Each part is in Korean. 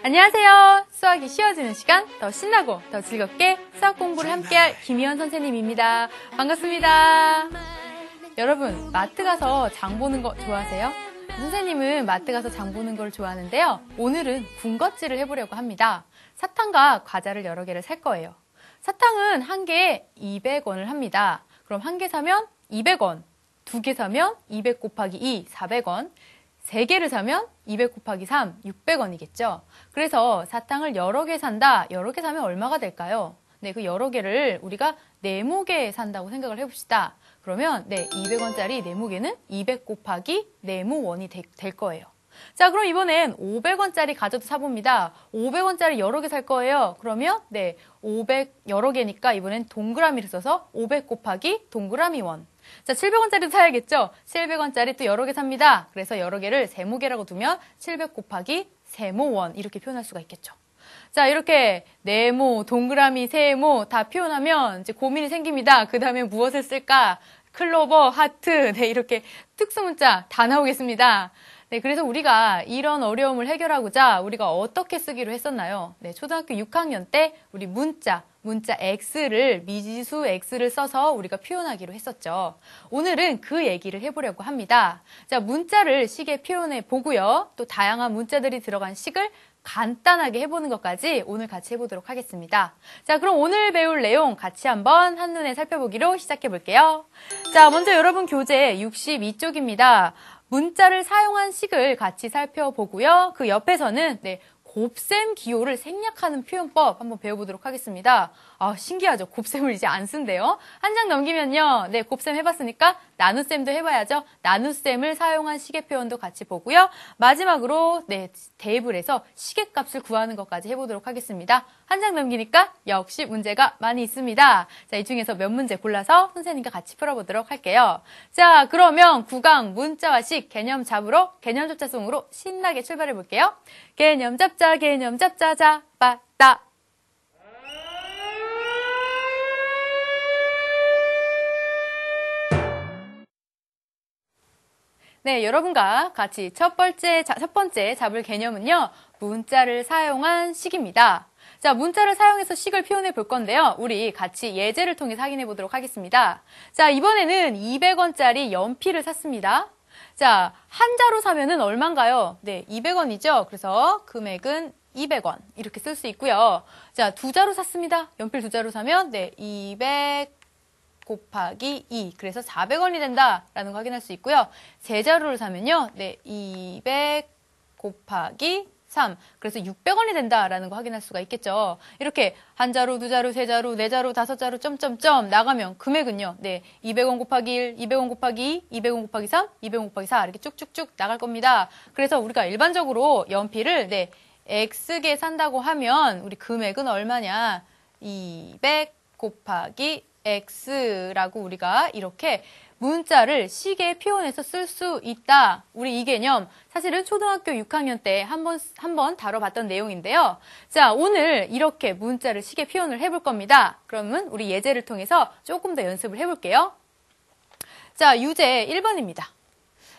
안녕하세요. 수학이 쉬워지는 시간, 더 신나고 더 즐겁게 수학 공부를 함께할 김희연 선생님입니다. 반갑습니다. 여러분, 마트 가서 장 보는 거 좋아하세요? 선생님은 마트 가서 장 보는 걸 좋아하는데요. 오늘은 군것질을 해보려고 합니다. 사탕과 과자를 여러 개를 살 거예요. 사탕은 한 개에 200원을 합니다. 그럼 한 개 사면 200원, 두 개 사면 200 곱하기 2, 400원, 세 개를 사면 200 곱하기 3, 600원이겠죠. 그래서 사탕을 여러 개 산다, 여러 개 사면 얼마가 될까요? 네, 그 여러 개를 우리가 네모개 산다고 생각을 해봅시다. 그러면 200원짜리 네모개는 200 곱하기 네모원이 될 거예요. 자, 그럼 이번엔 500원짜리 과자도 사봅니다. 500원짜리 여러 개 살 거예요. 그러면 500 여러 개니까 이번엔 동그라미를 써서 500 곱하기 동그라미 원. 자, 700원짜리도 사야겠죠? 700원짜리 또 여러 개 삽니다. 그래서 여러 개를 세모개라고 두면 700 곱하기 세모원 이렇게 표현할 수가 있겠죠. 자, 이렇게 네모, 동그라미, 세모 다 표현하면 이제 고민이 생깁니다. 그 다음에 무엇을 쓸까? 클로버, 하트, 이렇게 특수문자 다 나오겠습니다. 네, 그래서 우리가 이런 어려움을 해결하고자 우리가 어떻게 쓰기로 했었나요? 네, 초등학교 6학년 때 우리 문자 X를, 미지수 X를 써서 우리가 표현하기로 했었죠. 오늘은 그 얘기를 해보려고 합니다. 자, 문자를 식에 표현해 보고요. 또 다양한 문자들이 들어간 식을 간단하게 해보는 것까지 오늘 같이 해보도록 하겠습니다. 자, 그럼 오늘 배울 내용 같이 한번 한눈에 살펴보기로 시작해 볼게요. 자, 먼저 여러분 교재 62쪽입니다. 문자를 사용한 식을 같이 살펴보고요. 그 옆에서는 곱셈 기호를 생략하는 표현법 한번 배워보도록 하겠습니다. 아, 신기하죠? 곱셈을 이제 안 쓴대요. 한 장 넘기면요. 곱셈 해봤으니까 나눗셈도 해봐야죠. 나눗셈을 사용한 식의 표현도 같이 보고요. 마지막으로 대입을 해서 식의 값을 구하는 것까지 해보도록 하겠습니다. 한 장 넘기니까 역시 문제가 많이 있습니다. 자, 이 중에서 몇 문제 골라서 선생님과 같이 풀어보도록 할게요. 자, 그러면 9강 문자와 식 개념 잡으러 개념 잡자송으로 신나게 출발해 볼게요. 개념 잡자, 잡았다. 네, 여러분과 같이 첫 번째 잡을 개념은요, 문자를 사용한 식입니다. 자, 문자를 사용해서 식을 표현해 볼 건데요. 우리 같이 예제를 통해서 확인해 보도록 하겠습니다. 자, 이번에는 200원짜리 연필을 샀습니다. 자, 한 자로 사면은 얼마인가요? 네, 200원이죠. 그래서 금액은 200원 이렇게 쓸 수 있고요. 자, 두 자로 샀습니다. 연필 두 자로 사면 200 곱하기 2, 그래서 400원이 된다라는 거 확인할 수 있고요. 세 자루를 사면요, 200 곱하기 3, 그래서 600원이 된다라는 거 확인할 수가 있겠죠. 이렇게 한 자루, 두 자루, 세 자루, 네 자루, 다섯 자루, 점점점 나가면 금액은요, 200원 곱하기 1, 200원 곱하기 2, 200원 곱하기 3, 200원 곱하기 4 이렇게 쭉쭉쭉 나갈 겁니다. 그래서 우리가 일반적으로 연필을 X개 산다고 하면 우리 금액은 얼마냐? 200 곱하기 X라고 우리가 이렇게 문자를 식에 표현해서 쓸 수 있다. 우리 이 개념 사실은 초등학교 6학년 때 한번 다뤄봤던 내용인데요. 자, 오늘 이렇게 문자를 식에 표현을 해볼 겁니다. 그러면 우리 예제를 통해서 조금 더 연습을 해볼게요. 자, 유제 1번입니다.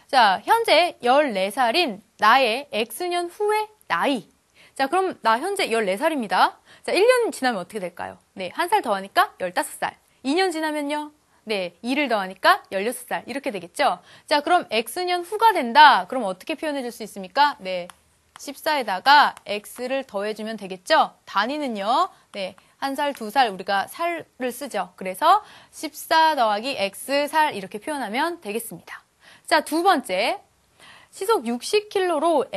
자, 현재 14살인 나의 X년 후의 나이. 자, 그럼 나 현재 14살입니다. 자, 1년 지나면 어떻게 될까요? 네, 한 살 더하니까 15살. 2년 지나면요? 2를 더하니까 16살. 이렇게 되겠죠? 자, 그럼 X년 후가 된다. 그럼 어떻게 표현해 줄 수 있습니까? 14에다가 X를 더해주면 되겠죠? 단위는요, 한 살, 두 살, 우리가 살을 쓰죠. 그래서 14 더하기 X 살 이렇게 표현하면 되겠습니다. 자, 두 번째. 시속 60km로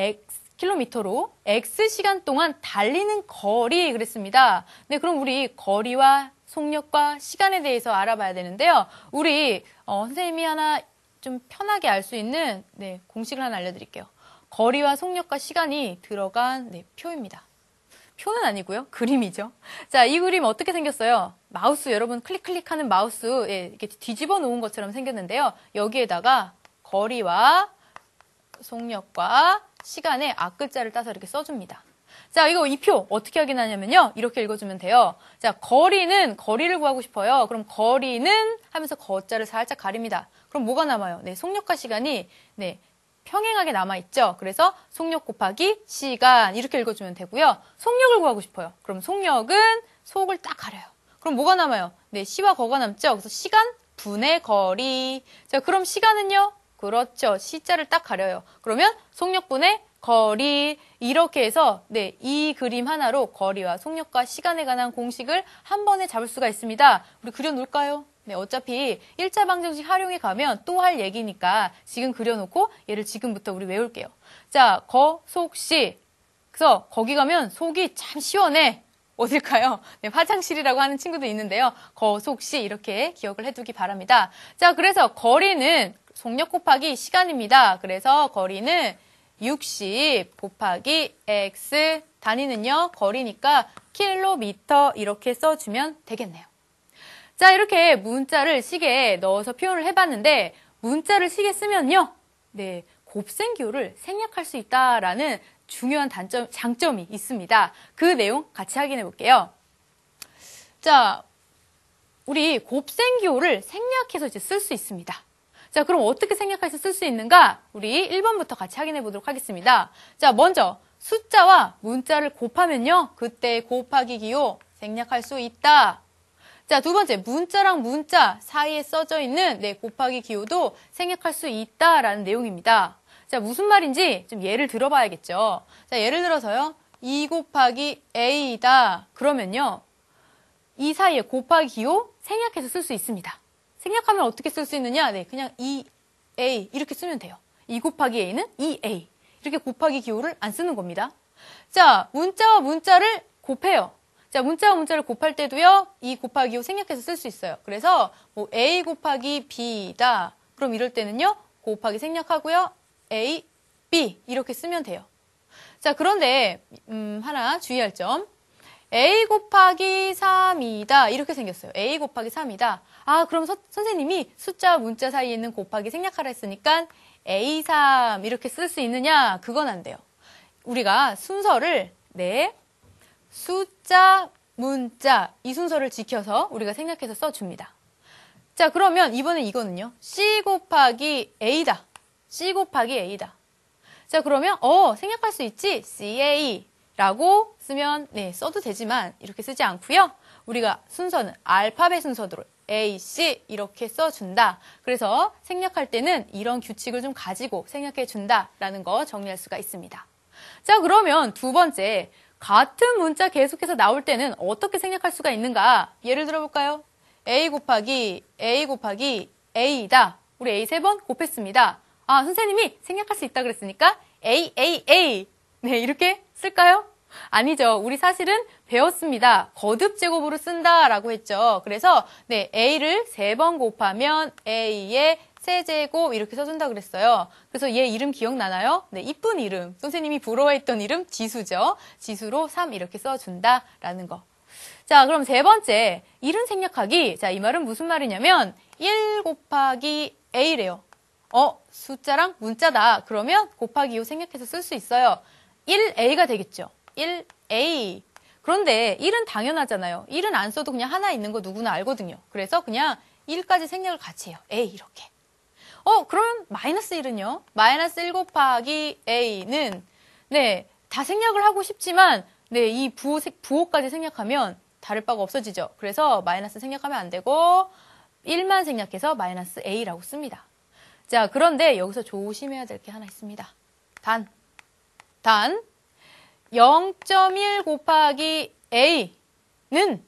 X시간 동안 달리는 거리 그랬습니다. 네, 그럼 우리 거리와 속력과 시간에 대해서 알아봐야 되는데요. 우리 선생님이 하나 좀 편하게 알 수 있는 공식을 하나 알려드릴게요. 거리와 속력과 시간이 들어간 표입니다. 표는 아니고요. 그림이죠. 자, 이 그림 어떻게 생겼어요? 마우스 여러분 클릭하는 마우스 이렇게 뒤집어 놓은 것처럼 생겼는데요. 여기에다가 거리와 속력과 시간에 앞글자를 따서 이렇게 써줍니다. 자, 이 표 어떻게 확인하냐면요. 이렇게 읽어주면 돼요. 자, 거리를 구하고 싶어요. 그럼 거리는 하면서 거자를 살짝 가립니다. 그럼 뭐가 남아요? 속력과 시간이 평행하게 남아있죠. 그래서 속력 곱하기 시간 이렇게 읽어주면 되고요. 속력을 구하고 싶어요. 그럼 속력은 속을 딱 가려요. 그럼 뭐가 남아요? 네, 시와 거가 남죠. 그래서 시간 분의 거리. 자, 그럼 시간은요? 그렇죠. 시자를 딱 가려요. 그러면 속력분의 거리 이렇게 해서 네, 이 그림 하나로 거리와 속력과 시간에 관한 공식을 한 번에 잡을 수가 있습니다. 우리 그려놓을까요? 네, 어차피 1차 방정식 활용해 가면 또 할 얘기니까 지금 그려놓고 얘를 지금부터 우리 외울게요. 자, 거, 속, 시. 그래서 거기 가면 속이 참 시원해. 어딜까요? 네, 화장실이라고 하는 친구도 있는데요. 거, 속, 시 이렇게 기억을 해두기 바랍니다. 자, 그래서 거리는 속력 곱하기 시간입니다. 그래서 거리는 60 곱하기 x, 단위는요, 거리니까 킬로미터 이렇게 써주면 되겠네요. 자, 이렇게 문자를 식에 넣어서 표현을 해봤는데, 문자를 식에 쓰면요, 네, 곱셈기호를 생략할 수 있다라는 중요한 장점이 있습니다. 그 내용 같이 확인해 볼게요. 자, 우리 곱셈기호를 생략해서 이제 쓸 수 있습니다. 자, 그럼 어떻게 생략해서 쓸 수 있는가? 우리 1번부터 같이 확인해 보도록 하겠습니다. 자, 먼저 숫자와 문자를 곱하면요, 그때 곱하기 기호 생략할 수 있다. 자, 두 번째, 문자랑 문자 사이에 써져 있는 네, 곱하기 기호도 생략할 수 있다라는 내용입니다. 자, 무슨 말인지 좀 예를 들어봐야겠죠. 자, 예를 들어서요, 2 곱하기 a다. 그러면요, 이 사이에 곱하기 기호 생략해서 쓸 수 있습니다. 생략하면 어떻게 쓸 수 있느냐? 네, 그냥 2a 이렇게 쓰면 돼요. 2 곱하기 a는 2a. 이렇게 곱하기 기호를 안 쓰는 겁니다. 자, 문자와 문자를 곱해요. 자, 문자와 문자를 곱할 때도요, 이 곱하기 호 생략해서 쓸 수 있어요. 그래서 뭐 a 곱하기 b다. 그럼 이럴 때는요, 곱하기 생략하고요, a, b 이렇게 쓰면 돼요. 자, 그런데 하나 주의할 점. a 곱하기 3이다. 이렇게 생겼어요. a 곱하기 3이다. 아, 그럼 선생님이 숫자와 문자 사이에 있는 곱하기 생략하라 했으니까 a3 이렇게 쓸 수 있느냐? 그건 안 돼요. 우리가 순서를 네, 숫자, 문자 이 순서를 지켜서 우리가 생략해서 써줍니다. 자, 그러면 이번엔 이거는요. c 곱하기 a다. c 곱하기 a다. 자, 그러면 생략할 수 있지. ca 라고 쓰면 네, 써도 되지만 이렇게 쓰지 않고요. 우리가 순서는 알파벳 순서대로 A, C 이렇게 써준다. 그래서 생략할 때는 이런 규칙을 좀 가지고 생략해 준다라는 거 정리할 수가 있습니다. 자, 그러면 두 번째, 같은 문자 계속해서 나올 때는 어떻게 생략할 수가 있는가? 예를 들어볼까요? A 곱하기 A다. 우리 A 3번 곱했습니다. 아, 선생님이 생략할 수 있다 그랬으니까 A. 네, 이렇게 쓸까요? 아니죠. 우리 사실은 배웠습니다. 거듭 제곱으로 쓴다라고 했죠. 그래서 네, A를 3번 곱하면 A의 세제곱 이렇게 써준다 그랬어요. 그래서 얘 이름 기억나나요? 네, 이쁜 이름. 선생님이 부러워했던 이름 지수죠. 지수로 3 이렇게 써준다라는 거. 자, 그럼 세 번째, 이름 생략하기. 자, 이 말은 무슨 말이냐면 1 곱하기 A래요. 숫자랑 문자다. 그러면 곱하기 2 생략해서 쓸 수 있어요. 1A가 되겠죠. 1A. 그런데 1은 당연하잖아요. 1은 안 써도 그냥 하나 있는 거 누구나 알거든요. 그래서 그냥 1까지 생략을 같이 해요. A 이렇게. 그럼 마이너스 1은요? 마이너스 1 곱하기 A는 네, 다 생략을 하고 싶지만 네, 이 부호까지 생략하면 다를 바가 없어지죠. 그래서 마이너스 생략하면 안 되고 1만 생략해서 마이너스 A라고 씁니다. 자, 그런데 여기서 조심해야 될 게 하나 있습니다. 단 0.1 곱하기 A는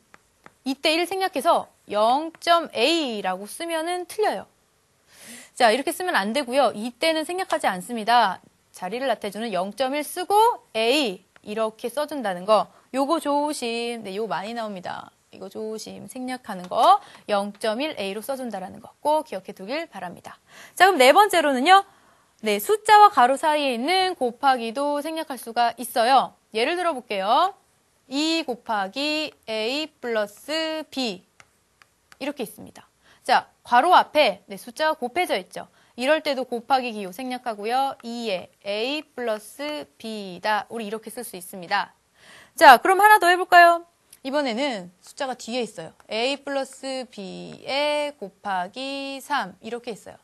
이때 1 생략해서 0.A라고 쓰면은 틀려요. 자, 이렇게 쓰면 안 되고요. 이때는 생략하지 않습니다. 자리를 나타내주는 0.1 쓰고 A 이렇게 써준다는 거. 요거 조심. 네, 요거 많이 나옵니다. 이거 조심. 생략하는 거 0.1A로 써준다라는 거 꼭 기억해 두길 바랍니다. 자, 그럼 네 번째로는요. 네, 숫자와 가로 사이에 있는 곱하기도 생략할 수가 있어요. 예를 들어 볼게요. 2 곱하기 A 플러스 B 이렇게 있습니다. 자, 괄호 앞에 네, 숫자가 곱해져 있죠. 이럴 때도 곱하기 기호 생략하고요. 2에 A 플러스 B다. 우리 이렇게 쓸 수 있습니다. 자, 그럼 하나 더 해볼까요? 이번에는 숫자가 뒤에 있어요. A 플러스 B에 곱하기 3 이렇게 있어요.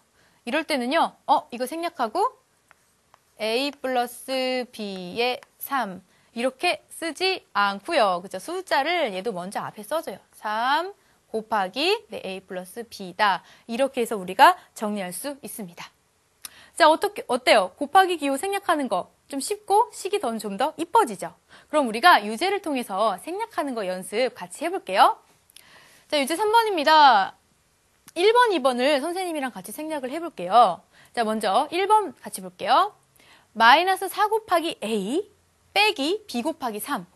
이럴 때는요. 이거 생략하고 a 플러스 b의 3 이렇게 쓰지 않고요. 그죠? 숫자를 얘도 먼저 앞에 써줘요. 3 곱하기 네, a 플러스 b다. 이렇게 해서 우리가 정리할 수 있습니다. 자, 어때요? 곱하기 기호 생략하는 거 좀 쉽고 식이 좀 더 이뻐지죠? 그럼 우리가 유제를 통해서 생략하는 거 연습 같이 해볼게요. 자, 유제 3번입니다. 1번, 2번을 선생님이랑 같이 생략을 해볼게요. 자, 먼저 1번 같이 볼게요. 마이너스 4 곱하기 a 빼기 b 곱하기 3.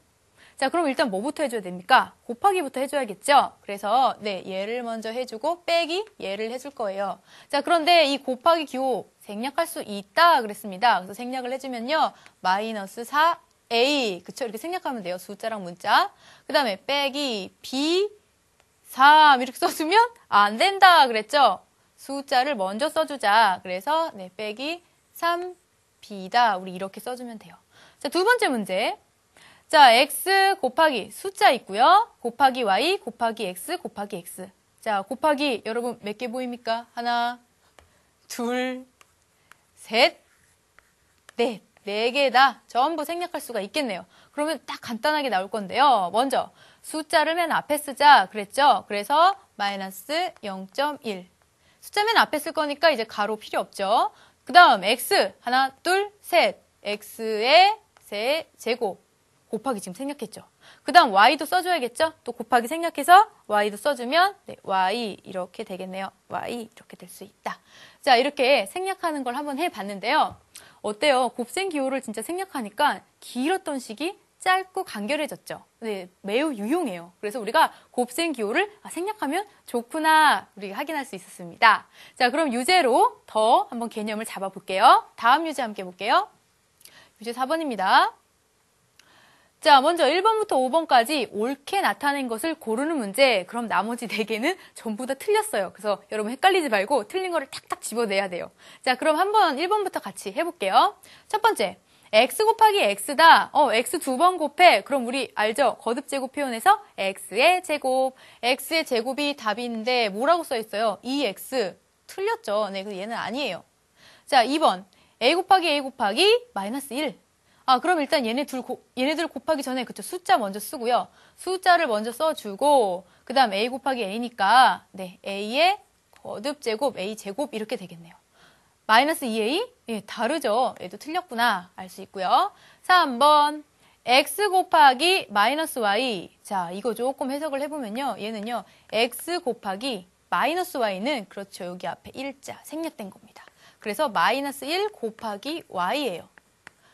자, 그럼 일단 뭐부터 해줘야 됩니까? 곱하기부터 해줘야겠죠? 그래서 네, 얘를 먼저 해주고 빼기 얘를 해줄 거예요. 자, 그런데 이 곱하기 기호 생략할 수 있다 그랬습니다. 그래서 생략을 해주면요. 마이너스 4a 그쵸? 이렇게 생략하면 돼요. 숫자랑 문자. 그 다음에 빼기 b 3 이렇게 써주면 안 된다 그랬죠? 숫자를 먼저 써주자. 그래서 네, 빼기 3b다. 우리 이렇게 써주면 돼요. 자, 두 번째 문제. 자, x 곱하기 숫자 있고요. 곱하기 y 곱하기 x 곱하기 x. 자, 곱하기 여러분 몇 개 보입니까? 하나, 둘, 셋, 넷. 4개다. 전부 생략할 수가 있겠네요. 그러면 딱 간단하게 나올 건데요. 먼저 숫자를 맨 앞에 쓰자 그랬죠? 그래서 마이너스 0.1. 숫자 맨 앞에 쓸 거니까 이제 가로 필요 없죠. 그 다음 x 하나, 둘, 셋. x의 제곱. 곱하기 지금 생략했죠. 그 다음 y도 써줘야겠죠? 또 곱하기 생략해서 y도 써주면 네, y 이렇게 되겠네요. y 이렇게 될 수 있다. 자, 이렇게 생략하는 걸 한번 해봤는데요. 어때요? 곱셈 기호를 진짜 생략하니까 길었던 식이 짧고 간결해졌죠. 네, 매우 유용해요. 그래서 우리가 곱셈 기호를 생략하면 좋구나 우리가 확인할 수 있었습니다. 자, 그럼 유제로 더 한번 개념을 잡아볼게요. 다음 유제 함께 볼게요. 유제 4번입니다. 자, 먼저 1번부터 5번까지 옳게 나타낸 것을 고르는 문제. 그럼 나머지 4개는 전부 다 틀렸어요. 그래서 여러분 헷갈리지 말고 틀린 거를 탁탁 집어내야 돼요. 자, 그럼 한번 1번부터 같이 해볼게요. 첫 번째, x 곱하기 x다. x 2번 곱해. 그럼 우리 알죠? 거듭제곱 표현에서 x의 제곱. x의 제곱이 답인데 뭐라고 써있어요? 2x. 틀렸죠? 네, 그래서 얘는 아니에요. 자, 2번, a 곱하기 마이너스 1. 그럼 일단 얘네들 곱하기 전에 그쵸 숫자 먼저 쓰고요. 숫자를 먼저 써주고 그 다음 a 곱하기 a니까 네 a의 거듭제곱 a 제곱 이렇게 되겠네요. 마이너스 2a? 예, 다르죠. 얘도 틀렸구나 알 수 있고요. 3번 x 곱하기 마이너스 y. 자, 이거 조금 해석을 해보면요. 얘는요 x 곱하기 마이너스 y는 그렇죠. 여기 앞에 1자 생략된 겁니다. 그래서 마이너스 1 곱하기 y예요.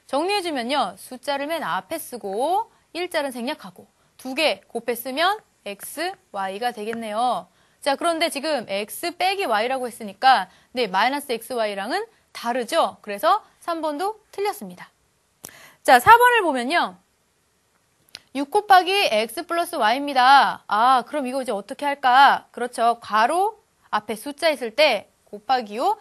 정리해주면요. 숫자를 맨 앞에 쓰고 1자는 생략하고 2개 곱해 쓰면 x, y가 되겠네요. 자, 그런데 지금 x 빼기 y라고 했으니까 네, 마이너스 xy랑은 다르죠? 그래서 3번도 틀렸습니다. 자, 4번을 보면요. 6 곱하기 x 플러스 y입니다. 그럼 이거 이제 어떻게 할까? 그렇죠. 괄호 앞에 숫자 있을 때 곱하기요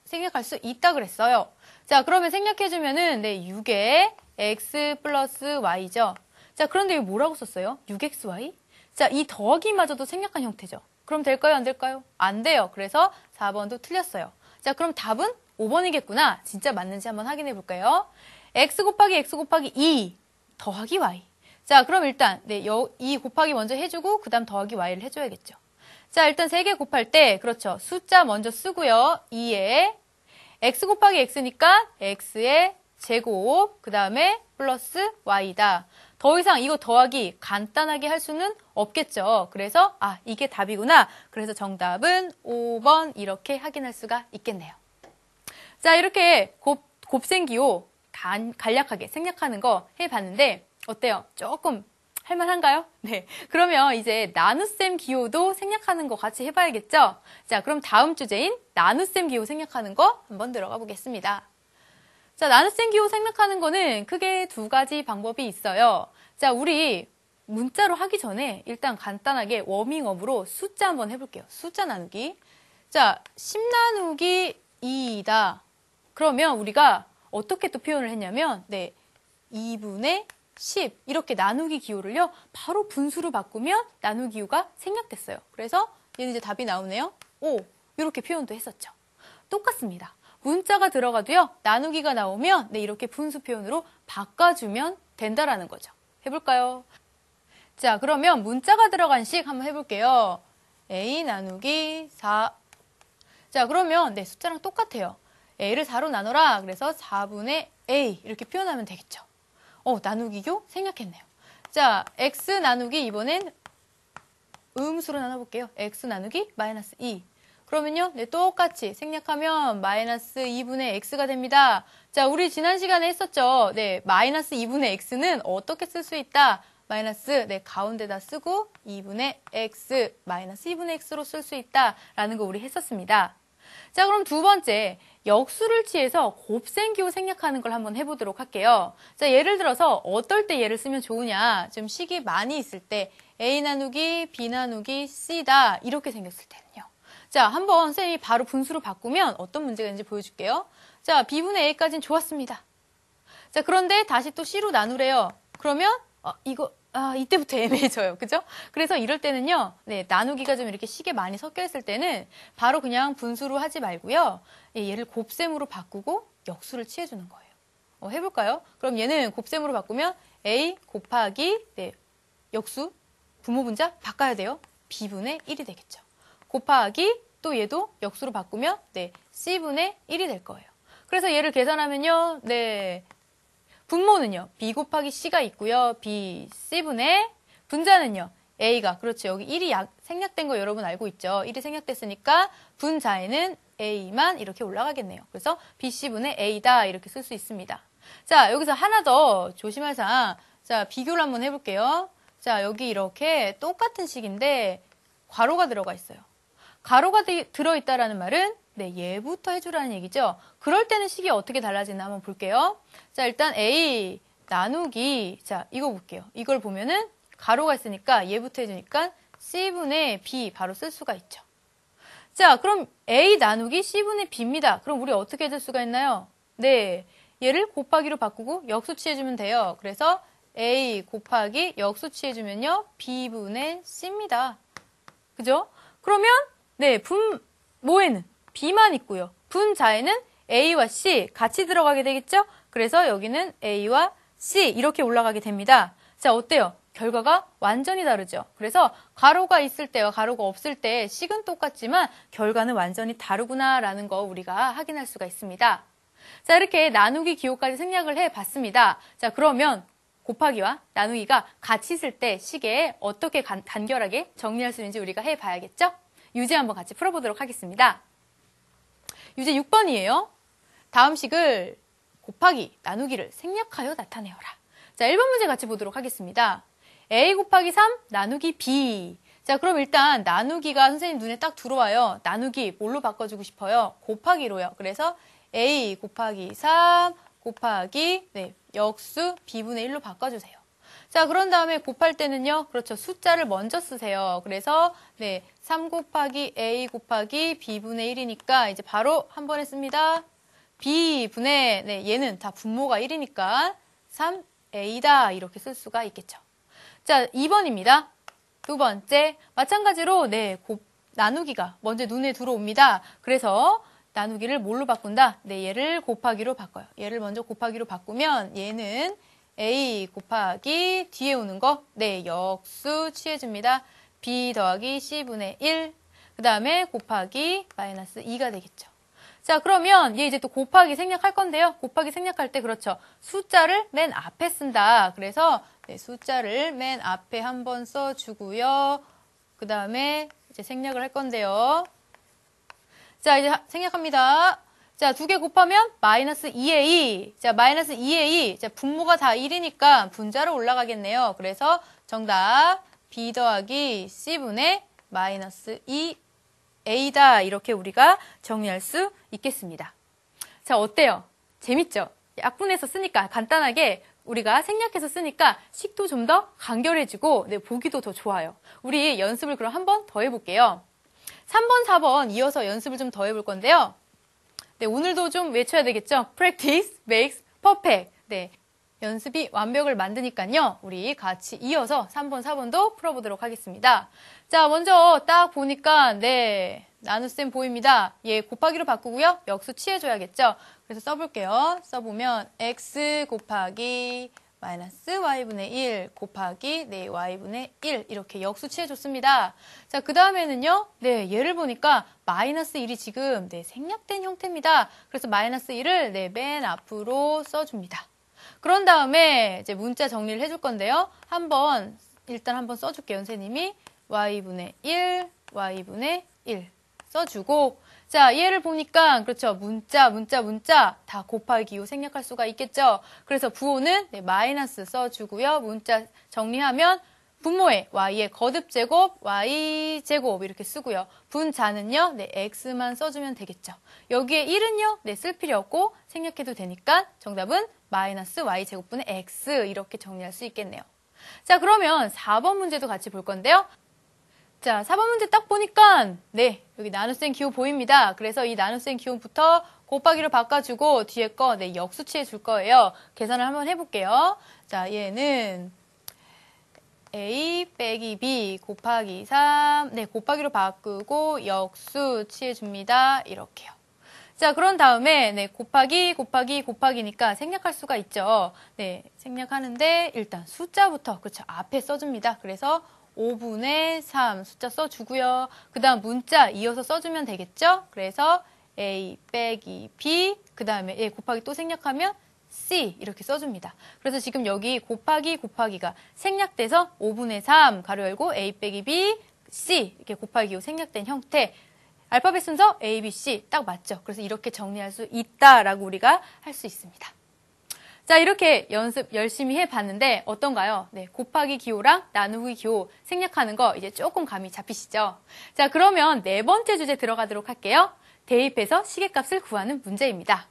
생략할 수 있다 그랬어요. 자, 그러면 생략해주면은, 네, 6에 x 플러스 y죠. 자, 그런데 이거 뭐라고 썼어요? 6xy? 자, 이 더하기마저도 생략한 형태죠. 그럼 될까요? 안 될까요? 안 돼요. 그래서 4번도 틀렸어요. 자, 그럼 답은 5번이겠구나. 진짜 맞는지 한번 확인해 볼까요? x 곱하기 2 더하기 y. 자, 그럼 일단, 네, 이 곱하기 먼저 해주고, 그 다음 더하기 y를 해줘야겠죠. 자, 일단 3개 곱할 때, 그렇죠. 숫자 먼저 쓰고요. 2에 x 곱하기 x니까 x의 제곱, 그 다음에 플러스 y다. 더 이상 이거 더하기 간단하게 할 수는 없겠죠. 그래서 이게 답이구나. 그래서 정답은 5번 이렇게 확인할 수가 있겠네요. 자, 이렇게 곱셈 기호 간략하게 생략하는 거 해봤는데 어때요? 조금 할만한가요? 네. 그러면 이제 나눗셈 기호도 생략하는 거 같이 해봐야겠죠? 자, 그럼 다음 주제인 나눗셈 기호 생략하는 거 한번 들어가 보겠습니다. 자, 나눗셈 기호 생략하는 거는 크게 2가지 방법이 있어요. 자, 우리 문자로 하기 전에 일단 간단하게 워밍업으로 숫자 한번 해볼게요. 숫자 나누기. 자, 10 나누기 2이다. 그러면 우리가 어떻게 또 표현을 했냐면, 네, 2분의 10 이렇게 나누기 기호를요 바로 분수로 바꾸면 나누기 기호가 생략됐어요. 그래서 얘는 이제 답이 나오네요. 5 이렇게 표현도 했었죠. 똑같습니다. 문자가 들어가도요, 나누기가 나오면 네, 이렇게 분수 표현으로 바꿔주면 된다라는 거죠. 해볼까요? 자, 그러면 문자가 들어간 식 한번 해볼게요. a 나누기 4. 자, 그러면 네, 숫자랑 똑같아요. a를 4로 나눠라. 그래서 4분의 a 이렇게 표현하면 되겠죠. 나누기교 생략했네요. 자, x 나누기 이번엔 음수로 나눠볼게요. x 나누기 마이너스 2. 그러면요, 네, 똑같이 생략하면 마이너스 2분의 x가 됩니다. 자, 우리 지난 시간에 했었죠. 네, 마이너스 2분의 x는 어떻게 쓸 수 있다? 마이너스, 네, 가운데다 쓰고 2분의 x, 마이너스 2분의 x로 쓸 수 있다라는 거 우리 했었습니다. 자, 그럼 두 번째, 역수를 취해서 곱셈기호 생략하는 걸 한번 해보도록 할게요. 자, 예를 들어서 어떨 때 얘를 쓰면 좋으냐? 좀 식이 많이 있을 때 a 나누기 b 나누기 c다 이렇게 생겼을 때는요. 자, 한번 선생님이 바로 분수로 바꾸면 어떤 문제가 있는지 보여줄게요. 자, b분의 a까지는 좋았습니다. 자, 그런데 다시 또 c로 나누래요. 그러면 이때부터 애매해져요. 그죠? 그래서 이럴 때는요, 네, 나누기가 좀 이렇게 식에 많이 섞여 있을 때는 바로 그냥 분수로 하지 말고요. 얘를 곱셈으로 바꾸고 역수를 취해주는 거예요. 해볼까요? 그럼 얘는 곱셈으로 바꾸면 a 곱하기, 네, 역수, 분모분자 바꿔야 돼요. b분의 1이 되겠죠. 곱하기, 또 얘도 역수로 바꾸면, 네, c분의 1이 될 거예요. 그래서 얘를 계산하면요, 네, 분모는요, b 곱하기 c가 있고요. b, c분의 분자는요, a가, 그렇죠. 여기 1이 생략된 거 여러분 알고 있죠. 1이 생략됐으니까 분자에는 a만 이렇게 올라가겠네요. 그래서 b, c분의 a다 이렇게 쓸 수 있습니다. 자, 여기서 하나 더 조심할 사항. 자, 비교를 한번 해볼게요. 자, 여기 이렇게 똑같은 식인데 괄호가 들어가 있어요. 가로가 들어있다라는 말은 네, 얘부터 해주라는 얘기죠. 그럴 때는 식이 어떻게 달라지나 한번 볼게요. 자, 일단 a 나누기, 자, 이거 볼게요. 이걸 보면은 가로가 있으니까 얘부터 해주니까 c분의 b 바로 쓸 수가 있죠. 자, 그럼 a 나누기 c분의 b입니다. 그럼 우리 어떻게 해줄 수가 있나요? 네, 얘를 곱하기로 바꾸고 역수 취해주면 돼요. 그래서 a 곱하기 역수 취해주면요, b분의 c입니다. 그죠? 그러면 네, 분모에는 b만 있고요. 분자에는 a와 c 같이 들어가게 되겠죠? 그래서 여기는 a와 c 이렇게 올라가게 됩니다. 자, 어때요? 결과가 완전히 다르죠? 그래서 가로가 있을 때와 가로가 없을 때 식은 똑같지만 결과는 완전히 다르구나라는 거 우리가 확인할 수가 있습니다. 자, 이렇게 나누기 기호까지 생략을 해봤습니다. 자, 그러면 곱하기와 나누기가 같이 있을 때 식에 어떻게 간결하게 정리할 수 있는지 우리가 해봐야겠죠? 유제 한번 같이 풀어보도록 하겠습니다. 유제 6번이에요. 다음 식을 곱하기, 나누기를 생략하여 나타내어라. 자, 1번 문제 같이 보도록 하겠습니다. a 곱하기 3 나누기 b. 자, 그럼 일단 나누기가 선생님 눈에 딱 들어와요. 나누기 뭘로 바꿔주고 싶어요? 곱하기로요. 그래서 a 곱하기 3 곱하기 네, 역수 b분의 1로 바꿔주세요. 자, 그런 다음에 곱할 때는요, 그렇죠. 숫자를 먼저 쓰세요. 그래서 네, 3 곱하기 a 곱하기 b분의 1이니까 이제 바로 한 번에 씁니다. b분의, 네, 얘는 다 분모가 1이니까 3a다 이렇게 쓸 수가 있겠죠. 자, 2번입니다. 두 번째, 마찬가지로 네, 나누기가 먼저 눈에 들어옵니다. 그래서 나누기를 뭘로 바꾼다? 네, 얘를 곱하기로 바꿔요. 얘를 먼저 곱하기로 바꾸면 얘는 a 곱하기 뒤에 오는 거, 네, 역수 취해줍니다. b 더하기 c분의 1, 그 다음에 곱하기 마이너스 2가 되겠죠. 자, 그러면 얘 이제 또 곱하기 생략할 건데요. 곱하기 생략할 때 그렇죠. 숫자를 맨 앞에 쓴다. 그래서 네, 숫자를 맨 앞에 한번 써주고요. 그 다음에 이제 생략을 할 건데요. 자, 이제 생략합니다. 자, 2개 곱하면 마이너스 2a. 자, 마이너스 2a. 자, 분모가 다 1이니까 분자로 올라가겠네요. 그래서 정답 b 더하기 c분의 마이너스 2a다. 이렇게 우리가 정리할 수 있겠습니다. 자, 어때요? 재밌죠? 약분해서 쓰니까 간단하게 우리가 생략해서 쓰니까 식도 좀 더 간결해지고 네, 보기도 더 좋아요. 우리 연습을 그럼 한 번 더 해볼게요. 3번, 4번 이어서 연습을 좀 더 해볼 건데요. 네, 오늘도 좀 외쳐야 되겠죠? Practice makes perfect. 네, 연습이 완벽을 만드니까요. 우리 같이 이어서 3번, 4번도 풀어보도록 하겠습니다. 자, 먼저 딱 보니까 네, 나눗셈 보입니다. 얘 곱하기로 바꾸고요. 역수 취해줘야겠죠. 그래서 써볼게요. 써보면 x 곱하기 마이너스 y분의 1 곱하기 네, y분의 1 이렇게 역수 취해줬습니다. 자, 그 다음에는요. 네, 얘를 보니까 마이너스 1이 지금 네, 생략된 형태입니다. 그래서 마이너스 1을 네, 맨 앞으로 써줍니다. 그런 다음에 이제 문자 정리를 해줄 건데요. 일단 한번 써줄게요. 선생님이 y분의 1, y분의 1 써주고 자, 얘를 보니까 그렇죠. 문자 다 곱하기 요 생략할 수가 있겠죠. 그래서 부호는 네, 마이너스 써주고요. 문자 정리하면 분모에 y의 거듭제곱, y제곱 이렇게 쓰고요. 분자는요. 네, x만 써주면 되겠죠. 여기에 1은요. 네, 쓸 필요 없고 생략해도 되니까 정답은 마이너스 y제곱분의 x 이렇게 정리할 수 있겠네요. 자, 그러면 4번 문제도 같이 볼 건데요. 자, 4번 문제 딱 보니까 네, 여기 나눗셈 기호 보입니다. 그래서 이 나눗셈 기호부터 곱하기로 바꿔주고 뒤에 거 네, 역수치해 줄 거예요. 계산을 한번 해볼게요. 자, 얘는 a 빼기 b 곱하기 3 네, 곱하기로 바꾸고 역수치해 줍니다. 이렇게요. 자, 그런 다음에 네, 곱하기니까 생략할 수가 있죠. 네, 생략하는데 일단 숫자부터 그렇죠. 앞에 써줍니다. 그래서 5분의 3 숫자 써주고요. 그 다음 문자 이어서 써주면 되겠죠? 그래서 a 빼기 b 그 다음에 a 곱하기 또 생략하면 c 이렇게 써줍니다. 그래서 지금 여기 곱하기가 생략돼서 5분의 3 가로 열고 a 빼기 b c 이렇게 곱하기로 생략된 형태 알파벳 순서 a, b, c 딱 맞죠? 그래서 이렇게 정리할 수 있다라고 우리가 할 수 있습니다. 자, 이렇게 연습 열심히 해봤는데 어떤가요? 네, 곱하기 기호랑 나누기 기호 생략하는 거 이제 조금 감이 잡히시죠? 자, 그러면 네 번째 주제 들어가도록 할게요. 대입해서 시계값을 구하는 문제입니다.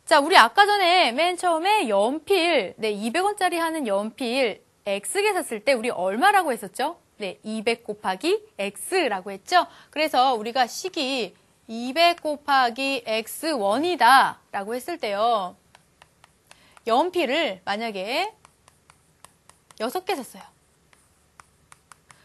자, 우리 아까 전에 맨 처음에 연필, 네, 200원짜리 하는 연필 X개 샀을 때 우리 얼마라고 했었죠? 네, 200 곱하기 X라고 했죠? 그래서 우리가 식이 200 곱하기 X1이다 라고 했을 때요. 연필을 만약에 6개 샀어요.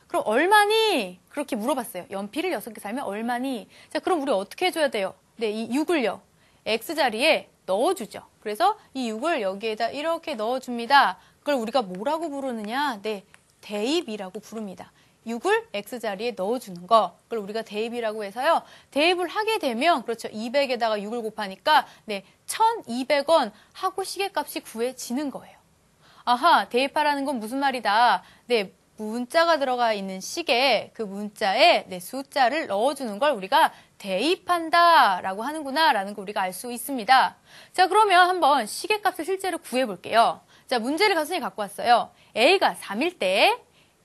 그럼 얼마니? 그렇게 물어봤어요. 연필을 6개 사면 얼마니? 자, 그럼 우리 어떻게 해줘야 돼요? 네, 이 6을요. X자리에 넣어주죠. 그래서 이 6을 여기에다 이렇게 넣어줍니다. 그걸 우리가 뭐라고 부르느냐? 네, 대입이라고 부릅니다. 6을 X자리에 넣어주는 거. 그걸 우리가 대입이라고 해서요. 대입을 하게 되면, 그렇죠. 200에다가 6을 곱하니까, 네, 1200원 하고 시계값이 구해지는 거예요. 아하, 대입하라는 건 무슨 말이다. 네, 문자가 들어가 있는 시계, 그 문자에 네, 숫자를 넣어주는 걸 우리가 대입한다 라고 하는구나 라는 걸 우리가 알 수 있습니다. 자, 그러면 한번 시계값을 실제로 구해볼게요. 자, 문제를 선생님이 갖고 왔어요. A가 3일 때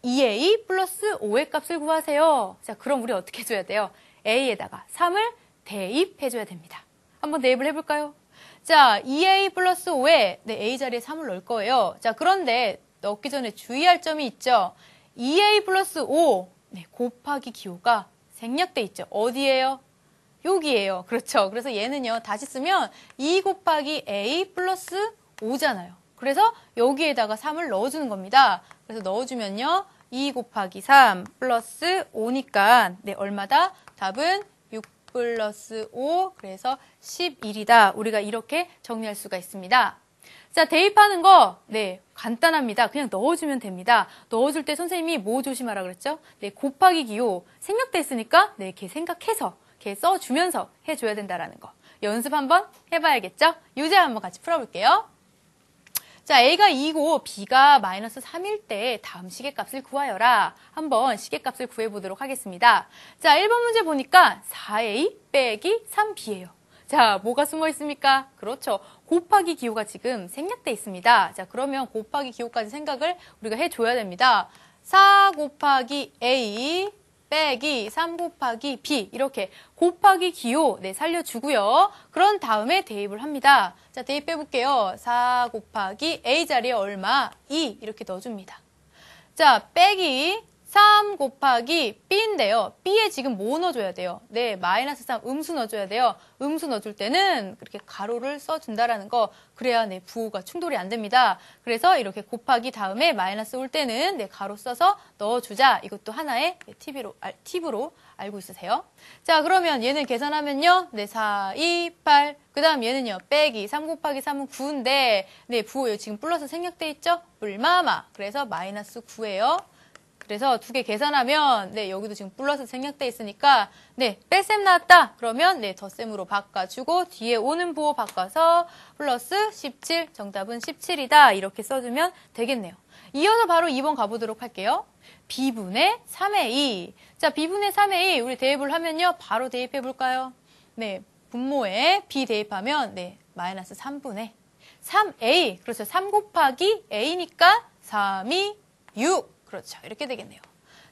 2A 플러스 5의 값을 구하세요. 자, 그럼 우리 어떻게 해줘야 돼요? A에다가 3을 대입해줘야 됩니다. 한번 대입을 해볼까요? 자, 2A 플러스 5에 네, A 자리에 3을 넣을 거예요. 자, 그런데 넣기 전에 주의할 점이 있죠. 2A 플러스 5 네, 곱하기 기호가 생략돼 있죠. 어디예요? 여기예요. 그렇죠. 그래서 얘는요. 다시 쓰면 2 곱하기 A 플러스 5잖아요. 그래서 여기에다가 3을 넣어주는 겁니다. 그래서 넣어주면요. 2 곱하기 3 플러스 5니까 네, 얼마다? 답은 6 플러스 5 그래서 11이다. 우리가 이렇게 정리할 수가 있습니다. 자, 대입하는 거 네, 간단합니다. 그냥 넣어주면 됩니다. 넣어줄 때 선생님이 뭐 조심하라 그랬죠? 네, 곱하기 기호 생략돼 있으니까 네, 이렇게 생각해서 이렇게 써주면서 해줘야 된다라는 거. 연습 한번 해봐야겠죠? 유제 한번 같이 풀어볼게요. 자, A가 2고 B가 마이너스 3일 때 다음 시계값을 구하여라. 한번 시계값을 구해보도록 하겠습니다. 자, 1번 문제 보니까 4A 빼기 3B예요. 자, 뭐가 숨어 있습니까? 그렇죠. 곱하기 기호가 지금 생략돼 있습니다. 자, 그러면 곱하기 기호까지 생각을 우리가 해줘야 됩니다. 4 곱하기 A 빼기 3 곱하기 B 이렇게 곱하기 기호 네, 살려주고요. 그런 다음에 대입을 합니다. 자, 대입해볼게요. 4 곱하기 A 자리에 얼마? 2 이렇게 넣어줍니다. 자, 빼기 3 곱하기 B인데요. B에 지금 뭐 넣어줘야 돼요? 네, 마이너스 3 음수 넣어줘야 돼요. 음수 넣어줄 때는 그렇게 가로를 써준다라는 거. 그래야 네, 부호가 충돌이 안 됩니다. 그래서 이렇게 곱하기 다음에 마이너스 올 때는 네, 가로 써서 넣어주자. 이것도 하나의 팁으로 알고 있으세요. 자, 그러면 얘는 계산하면요. 네, 4, 2, 8. 그 다음 얘는요. 빼기 3 곱하기 3은 9인데 네, 부호 지금 플러스 생략돼 있죠? 뿔마마. 그래서 마이너스 9예요. 그래서 두 개 계산하면 네, 여기도 지금 플러스 생략돼 있으니까 네, 뺄셈 나왔다. 그러면 네, 덧셈으로 바꿔주고 뒤에 오는 부호 바꿔서 플러스 17. 정답은 17이다. 이렇게 써주면 되겠네요. 이어서 바로 2번 가보도록 할게요. B분의 3의 2. 자, B분의 3의 2 우리 대입을 하면요. 바로 대입해 볼까요? 네, 분모에 B 대입하면 네, 마이너스 3분의 3A. 그렇죠. 3 곱하기 A니까 3이 6. 그렇죠. 이렇게 되겠네요.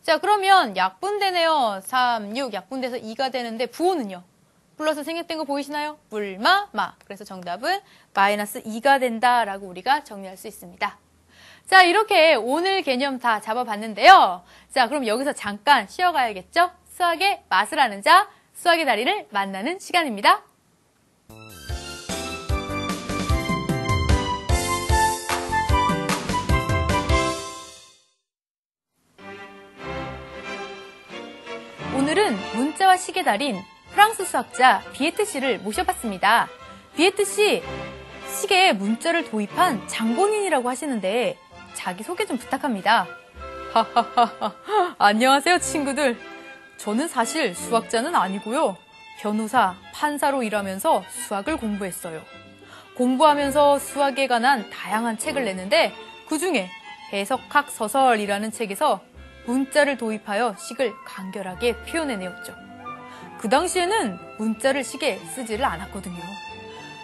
자, 그러면 약분되네요. 3, 6 약분돼서 2가 되는데 부호는요. 플러스 생략된 거 보이시나요? 뿔마마. 그래서 정답은 마이너스 2가 된다라고 우리가 정리할 수 있습니다. 자, 이렇게 오늘 개념 다 잡아봤는데요. 자, 그럼 여기서 잠깐 쉬어가야겠죠? 수학의 맛을 아는 자, 수학의 달인을 만나는 시간입니다. 오늘은 문자와 식의 달인 프랑스 수학자 비에트 씨를 모셔봤습니다. 비에트 씨, 식에 문자를 도입한 장본인이라고 하시는데 자기 소개 좀 부탁합니다. 하하하하. 안녕하세요, 친구들. 저는 사실 수학자는 아니고요. 변호사, 판사로 일하면서 수학을 공부했어요. 공부하면서 수학에 관한 다양한 책을 냈는데 그중에 해석학 서설이라는 책에서 문자를 도입하여 식을 간결하게 표현해내었죠. 그 당시에는 문자를 식에 쓰지를 않았거든요.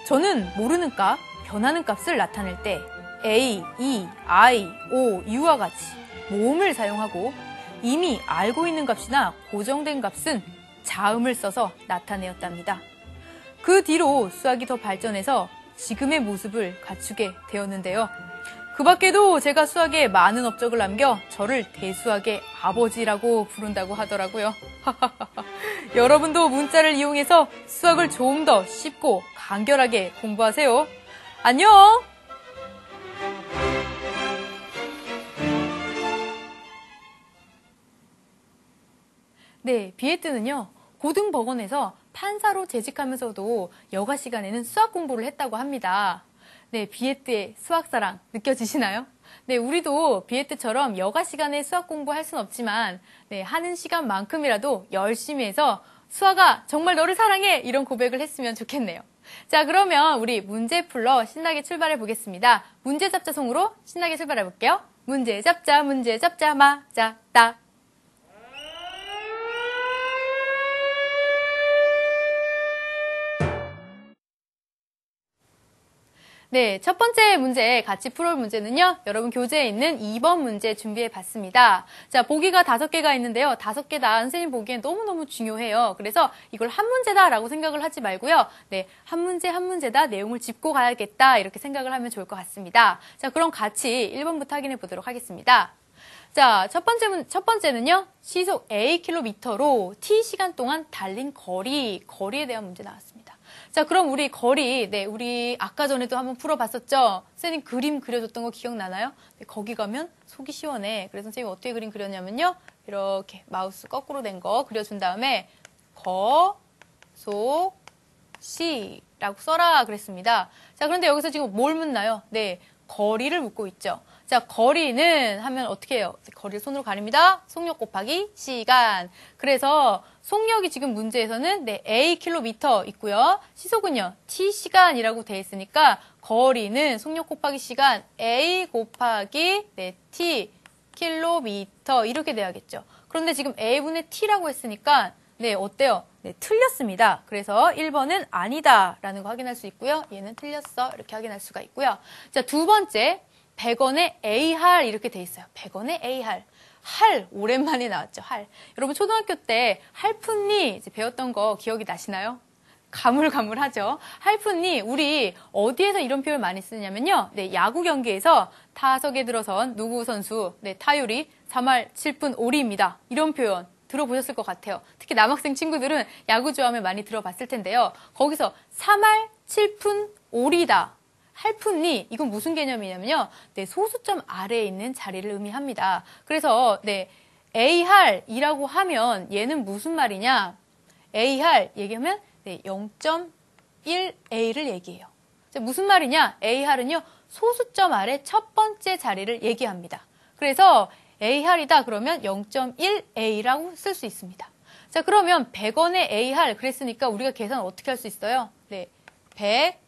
저는 모르는 값, 변하는 값을 나타낼 때 A, E, I, O, U와 같이 모음을 사용하고 이미 알고 있는 값이나 고정된 값은 자음을 써서 나타내었답니다. 그 뒤로 수학이 더 발전해서 지금의 모습을 갖추게 되었는데요. 그 밖에도 제가 수학에 많은 업적을 남겨 저를 대수학의 아버지라고 부른다고 하더라고요. 여러분도 문자를 이용해서 수학을 좀 더 쉽고 간결하게 공부하세요. 안녕! 네, 비에트는요. 고등법원에서 판사로 재직하면서도 여가 시간에는 수학 공부를 했다고 합니다. 네, 비에트의 수학사랑 느껴지시나요? 네, 우리도 비에트처럼 여가 시간에 수학 공부할 순 없지만 네, 하는 시간만큼이라도 열심히 해서 수학아 정말 너를 사랑해 이런 고백을 했으면 좋겠네요. 자, 그러면 우리 문제 풀러 신나게 출발해 보겠습니다. 문제 잡자 송으로 신나게 출발해 볼게요. 문제 잡자 맞았다. 네, 첫 번째 문제 같이 풀어볼 문제는요. 여러분 교재에 있는 2번 문제 준비해 봤습니다. 자, 보기가 5개가 있는데요. 5개 다 선생님 보기엔 너무너무 중요해요. 그래서 이걸 한 문제다라고 생각을 하지 말고요. 네, 한 문제다 내용을 짚고 가야겠다 이렇게 생각을 하면 좋을 것 같습니다. 자, 그럼 같이 1번부터 확인해 보도록 하겠습니다. 자, 첫 번째는요. 시속 Akm로 T시간 동안 달린 거리에 대한 문제 나왔습니다. 자, 그럼 우리 거리, 네, 우리 아까 전에도 한번 풀어봤었죠? 선생님 그림 그려줬던 거 기억나나요? 네, 거기 가면 속이 시원해. 그래서 선생님이 어떻게 그림 그렸냐면요. 이렇게 마우스 거꾸로 된 거 그려준 다음에 시라고 써라 그랬습니다. 자, 그런데 여기서 지금 뭘 묻나요? 네, 거리를 묻고 있죠. 자, 거리는 하면 어떻게 해요? 거리를 손으로 가립니다. 속력 곱하기 시간. 그래서 속력이 지금 문제에서는 네, Akm 있고요. 시속은요, T시간이라고 되어 있으니까 거리는 속력 곱하기 시간 A 곱하기 네, T 킬로미터 이렇게 돼야겠죠. 그런데 지금 A분의 T라고 했으니까 네, 어때요? 네, 틀렸습니다. 그래서 1번은 아니다 라는 거 확인할 수 있고요. 얘는 틀렸어 이렇게 확인할 수가 있고요. 자, 두 번째 100원에 A할 이렇게 돼 있어요. 100원에 A할. 할 오랜만에 나왔죠. 할. 여러분 초등학교 때 할푼니 이제 배웠던 거 기억이 나시나요? 가물가물하죠. 할푼이 우리 어디에서 이런 표현 많이 쓰냐면요. 네, 야구 경기에서 타석에 들어선 누구 선수, 네, 타율이 3할 7푼 5리입니다. 이런 표현 들어보셨을 것 같아요. 특히 남학생 친구들은 야구 좋아하면 많이 들어봤을 텐데요. 거기서 3할 7푼 5리다. 할푼이 이건 무슨 개념이냐면요. 네, 소수점 아래에 있는 자리를 의미합니다. 그래서 네, A할이라고 하면 얘는 무슨 말이냐? A할 얘기하면 네, 0.1A를 얘기해요. 무슨 말이냐? A할은요, 소수점 아래 첫 번째 자리를 얘기합니다. 그래서 A할이다 그러면 0.1A라고 쓸 수 있습니다. 자, 그러면 100원의 A할 그랬으니까 우리가 계산 어떻게 할 수 있어요? 네, 100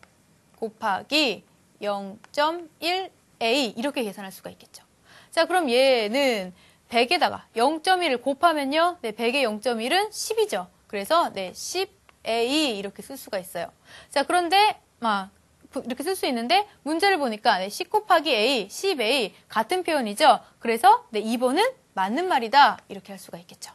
곱하기 0.1A 이렇게 계산할 수가 있겠죠. 자, 그럼 얘는 100에다가 0.1을 곱하면요, 네, 100의 0.1은 10이죠. 그래서 네, 10A 이렇게 쓸 수가 있어요. 자, 그런데 이렇게 쓸 수 있는데 문제를 보니까 네, 10 곱하기 A, 10A 같은 표현이죠. 그래서 네, 2번은 맞는 말이다 이렇게 할 수가 있겠죠.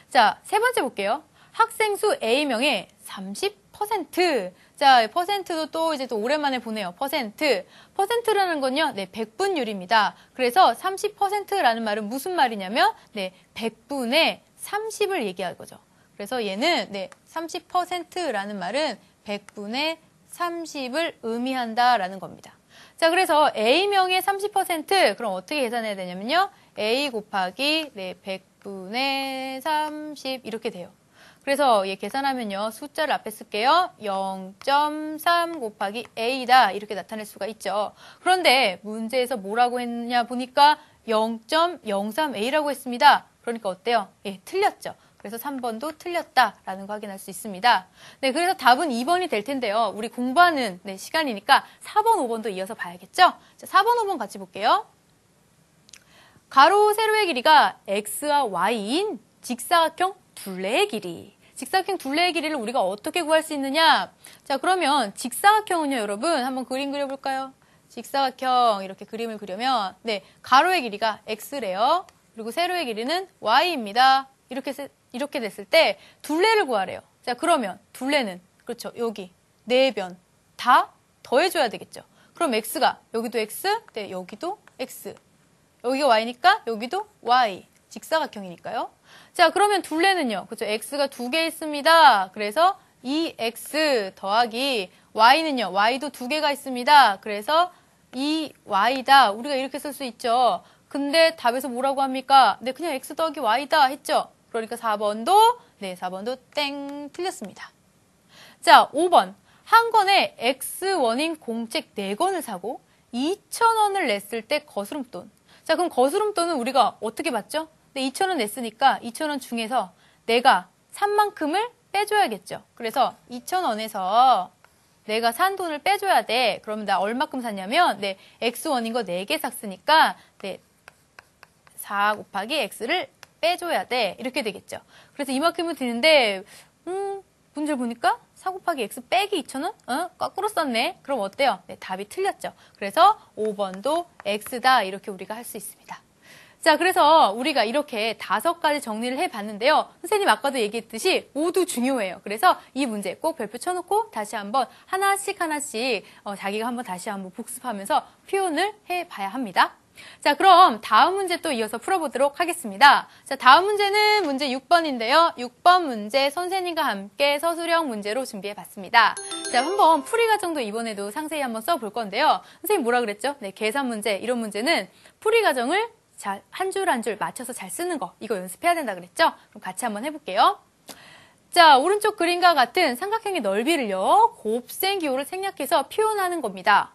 자, 세 번째 볼게요. 학생 수 A명의 30%. 자, 퍼센트도 또 이제 또 오랜만에 보네요. 퍼센트라는 건요, 네, 백분율입니다. 그래서 30%라는 말은 무슨 말이냐면, 네, 100분의 30을 얘기할 거죠. 그래서 얘는, 네, 30%라는 말은 100분의 30을 의미한다라는 겁니다. 자, 그래서 A명의 30% 그럼 어떻게 계산해야 되냐면요. A 곱하기, 네, 100분의 30 이렇게 돼요. 그래서 얘 계산하면요. 숫자를 앞에 쓸게요. 0.3 곱하기 A다 이렇게 나타낼 수가 있죠. 그런데 문제에서 뭐라고 했냐 보니까 0.03A라고 했습니다. 그러니까 어때요? 예, 틀렸죠. 그래서 3번도 틀렸다라는 거 확인할 수 있습니다. 네, 그래서 답은 2번이 될 텐데요. 우리 공부하는 네, 시간이니까 4번, 5번도 이어서 봐야겠죠? 자, 4번, 5번 같이 볼게요. 가로, 세로의 길이가 x와 y인 직사각형 둘레의 길이. 직사각형 둘레의 길이를 우리가 어떻게 구할 수 있느냐? 자, 그러면 직사각형은요, 여러분 한번 그림 그려볼까요? 직사각형 이렇게 그림을 그려면 네, 가로의 길이가 x래요. 그리고 세로의 길이는 y입니다. 이렇게 됐을 때 둘레를 구하래요. 자, 그러면 둘레는 그렇죠. 여기 네 변 다 더해줘야 되겠죠. 그럼 x가 여기도 x, 네, 여기도 x. 여기가 y니까 여기도 y. 직사각형이니까요. 자, 그러면 둘레는요. 그렇죠. x가 2개 있습니다. 그래서 2x 더하기 y는요. y도 2개가 있습니다. 그래서 2y다. 우리가 이렇게 쓸 수 있죠. 근데 답에서 뭐라고 합니까? 네, 그냥 x 더하기 y다 했죠. 그러니까 4번도 네, 4번도 땡 틀렸습니다. 자, 5번. 한 권에 X원인 공책 4권을 사고 2,000원을 냈을 때 거스름돈. 자, 그럼 거스름돈은 우리가 어떻게 받죠? 네, 2,000원 냈으니까 2,000원 중에서 내가 산 만큼을 빼줘야겠죠. 그래서 2,000원에서 내가 산 돈을 빼줘야 돼. 그러면 나 얼마큼 샀냐면 네, X원인 거 4개 샀으니까 네, 4 곱하기 X를 빼줘야 돼. 이렇게 되겠죠. 그래서 이만큼은 드는데 문제를 보니까 4 곱하기 X 빼기 2,000원? 거꾸로 썼네. 그럼 어때요? 네, 답이 틀렸죠. 그래서 5번도 X다. 이렇게 우리가 할 수 있습니다. 자, 그래서 우리가 이렇게 5가지 정리를 해봤는데요. 선생님 아까도 얘기했듯이 모두 중요해요. 그래서 이 문제 꼭 별표 쳐놓고 다시 한번 하나씩 자기가 한번 다시 한번 복습하면서 표현을 해봐야 합니다. 자, 그럼 다음 문제 또 이어서 풀어보도록 하겠습니다. 자, 다음 문제는 문제 6번인데요. 6번 문제 선생님과 함께 서술형 문제로 준비해봤습니다. 자, 한번 풀이 과정도 이번에도 상세히 한번 써볼 건데요. 선생님 뭐라 그랬죠? 네, 계산 문제, 이런 문제는 풀이 과정을 잘 한 줄 한 줄 맞춰서 잘 쓰는 거, 이거 연습해야 된다 그랬죠? 그럼 같이 한번 해볼게요. 자, 오른쪽 그림과 같은 삼각형의 넓이를요, 곱셈 기호를 생략해서 표현하는 겁니다.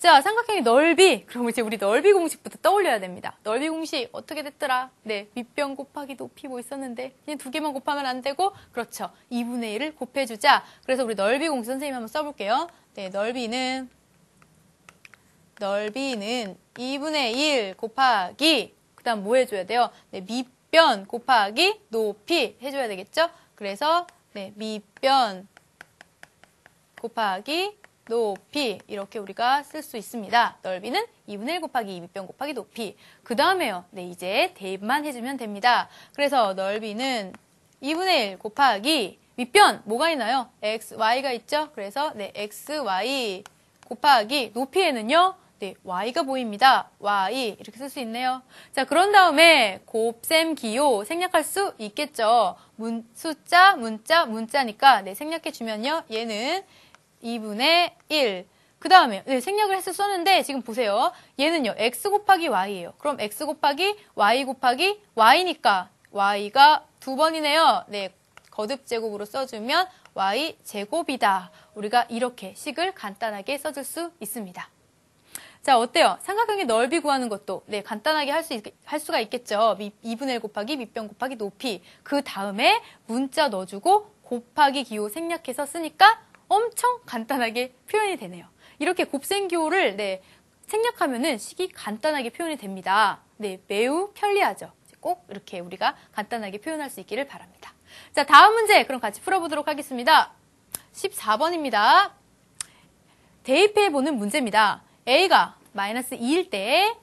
자, 삼각형의 넓이. 그럼 이제 우리 넓이 공식부터 떠올려야 됩니다. 넓이 공식 어떻게 됐더라? 네, 밑변 곱하기 높이 뭐 있었는데 그냥 2개만 곱하면 안 되고, 그렇죠. 2분의 1을 곱해주자. 그래서 우리 넓이 공식 선생님 한번 써볼게요. 네, 넓이는 2분의 1 곱하기, 그 다음 뭐 해줘야 돼요? 네, 밑변 곱하기 높이 해줘야 되겠죠? 그래서 네, 밑변 곱하기 높이, 이렇게 우리가 쓸 수 있습니다. 넓이는 2분의 1 곱하기 2 밑변 곱하기 높이. 그 다음에요. 네, 이제 대입만 해주면 됩니다. 그래서 넓이는 2분의 1 곱하기 밑변 뭐가 있나요? xy가 있죠? 그래서 네, xy 곱하기 높이에는요. 네, y가 보입니다. y 이렇게 쓸 수 있네요. 자, 그런 다음에 곱셈 기호 생략할 수 있겠죠. 숫자, 문자니까 네, 생략해 주면요. 얘는 2분의 1. 그 다음에 네, 생략을 해서 썼는데 지금 보세요. 얘는요. x 곱하기 y예요. 그럼 x 곱하기 y 곱하기 y니까 y가 2번이네요. 네, 거듭 제곱으로 써주면 y 제곱이다. 우리가 이렇게 식을 간단하게 써줄 수 있습니다. 자, 어때요? 삼각형의 넓이 구하는 것도 네, 간단하게 할 수가 있겠죠. 2분의 1 곱하기 밑변 곱하기 높이. 그 다음에 문자 넣어주고 곱하기 기호 생략해서 쓰니까 엄청 간단하게 표현이 되네요. 이렇게 곱셈 기호를 네, 생략하면은 식이 간단하게 표현이 됩니다. 네, 매우 편리하죠. 꼭 이렇게 우리가 간단하게 표현할 수 있기를 바랍니다. 자, 다음 문제 그럼 같이 풀어보도록 하겠습니다. 14번입니다. 대입해보는 문제입니다. A가 마이너스 2일 때,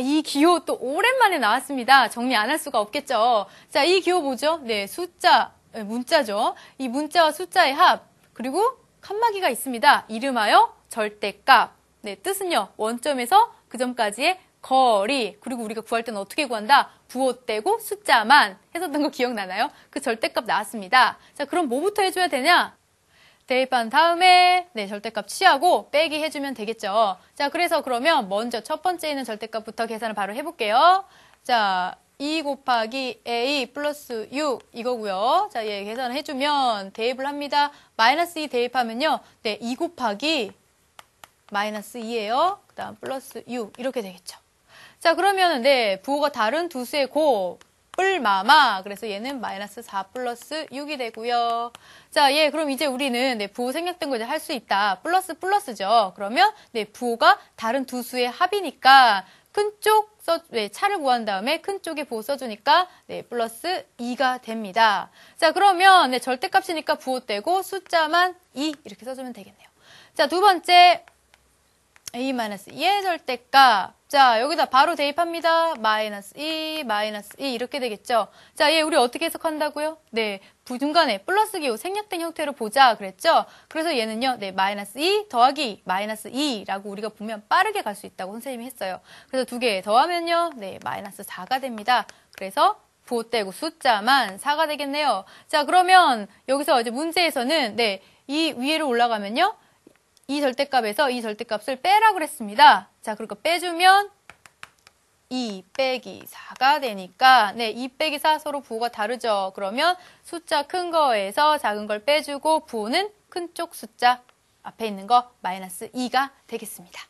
이 기호 또 오랜만에 나왔습니다. 정리 안 할 수가 없겠죠. 자, 이 기호 뭐죠? 네, 문자죠. 이 문자와 숫자의 합, 그리고 칸막이가 있습니다. 이름하여 절대값. 네, 뜻은요, 원점에서 그 점까지의 거리, 그리고 우리가 구할 때는 어떻게 구한다? 부호 떼고 숫자만 했었던 거 기억나나요? 그 절대값 나왔습니다. 자, 그럼 뭐부터 해줘야 되냐? 대입한 다음에 네, 절대값 취하고 빼기 해주면 되겠죠. 자, 그래서 그러면 먼저 첫 번째 있는 절대값부터 계산을 바로 해볼게요. 자, 2 곱하기 a 플러스 6 이거고요. 자, 얘 계산을 해주면 대입을 합니다. 마이너스 2 대입하면요. 네, 2 곱하기 마이너스 2예요. 그 다음 플러스 6 이렇게 되겠죠. 자, 그러면 네, 부호가 다른 두 수의 곱을 마마. 그래서 얘는 마이너스 4 플러스 6이 되고요. 자, 그럼 이제 우리는 네, 부호 생략된 거 이제 할 수 있다. 플러스죠. 그러면 네, 부호가 다른 두 수의 합이니까 큰 쪽 차를 구한 다음에 큰 쪽에 부호 써주니까 네, 플러스 2가 됩니다. 자, 그러면 네, 절대값이니까 부호 떼고 숫자만 2 이렇게 써주면 되겠네요. 자, 두 번째 a-2의 절대값. 자, 여기다 바로 대입합니다. 마이너스 2 이렇게 되겠죠. 자, 우리 어떻게 해석한다고요? 네, 중간에 플러스 기호 생략된 형태로 보자 그랬죠? 그래서 얘는요, 네, 마이너스 2 더하기 마이너스 2라고 우리가 보면 빠르게 갈 수 있다고 선생님이 했어요. 그래서 두 개 더하면요, 네, 마이너스 4가 됩니다. 그래서 부호 떼고 숫자만 4가 되겠네요. 자, 그러면 여기서 이제 문제에서는 네, 이 위로 올라가면요, 이 절대값에서 이 절대값을 빼라고 그랬습니다. 자, 그러니까 빼주면 2 빼기 4가 되니까 네, 2 빼기 4 서로 부호가 다르죠. 그러면 숫자 큰 거에서 작은 걸 빼주고 부호는 큰 쪽 숫자 앞에 있는 거 마이너스 2가 되겠습니다.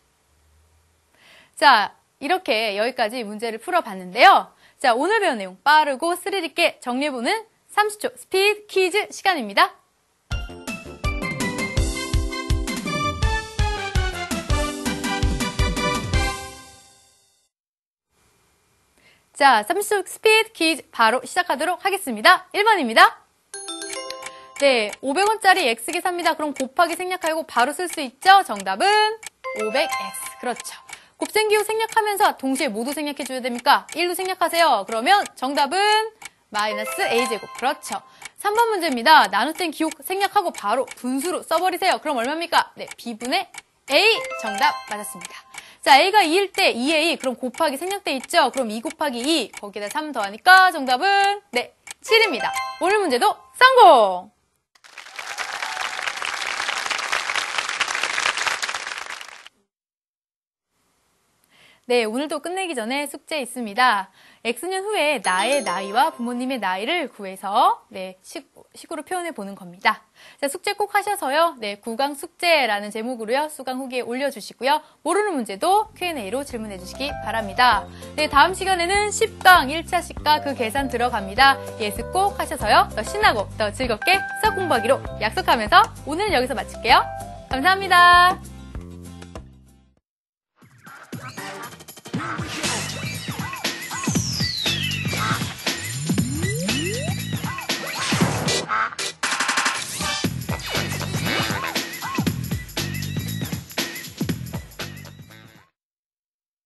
자, 이렇게 여기까지 문제를 풀어봤는데요. 자, 오늘 배운 내용 빠르고 스릴 있게 정리해보는 30초 스피드 퀴즈 시간입니다. 자, 30초 스피드 퀴즈 바로 시작하도록 하겠습니다. 1번입니다. 네, 500원짜리 x계산입니다. 그럼 곱하기 생략하고 바로 쓸 수 있죠? 정답은 500x. 그렇죠. 곱셈기호 생략하면서 동시에 모두 생략해줘야 됩니까? 1도 생략하세요. 그러면 정답은 마이너스 a제곱. 그렇죠. 3번 문제입니다. 나눗셈 기호 생략하고 바로 분수로 써버리세요. 그럼 얼마입니까? 네, b분의 a. 정답 맞았습니다. 자, a가 2일 때 2a, 그럼 곱하기 생략돼 있죠? 그럼 2 곱하기 2, 거기다 3 더하니까 정답은 네, 7입니다. 오늘 문제도 성공! 네, 오늘도 끝내기 전에 숙제 있습니다. X년 후에 나의 나이와 부모님의 나이를 구해서 네, 식으로 표현해 보는 겁니다. 자, 숙제 꼭 하셔서요. 네, 9강 숙제라는 제목으로요. 수강 후기에 올려주시고요. 모르는 문제도 Q&A로 질문해 주시기 바랍니다. 네, 다음 시간에는 10강 1차 식과 그 계산 들어갑니다. 예습 꼭 하셔서요. 더 신나고 더 즐겁게 수학 공부하기로 약속하면서 오늘 여기서 마칠게요. 감사합니다.